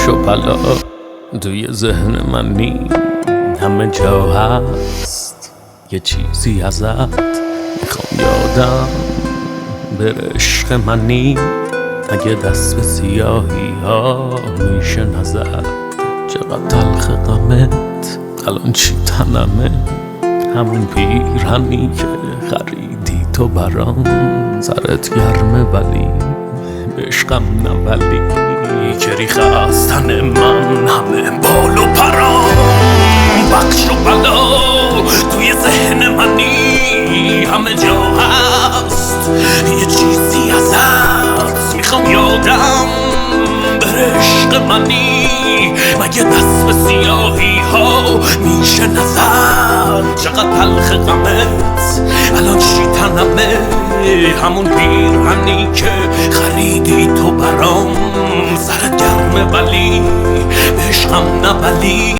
بخش و پلا توی ذهن منی همه جا هست، یه چیزی ازت میخوام یادم بره. عشق منی اگه دست به سیاهی ها میشه نزد. چقدر تلخ غمت الان چی تنمه، همون پیرهنی که خریدی تو برام. سرت گرمه ولی به عشقم نولی، که ریخ از تن من همه بال و پرام. بخش و بلا توی ذهن منی همه جا هست، یه چیزی ازت میخوام یادم بره. عشق منی مگه دست به سیاهی ها میشه نزد. چقدر تلخ غمت الان چی تنمه، همون پیرهنی که خریدی تو برام. سرت گرمه ولی به عشقم نبلی.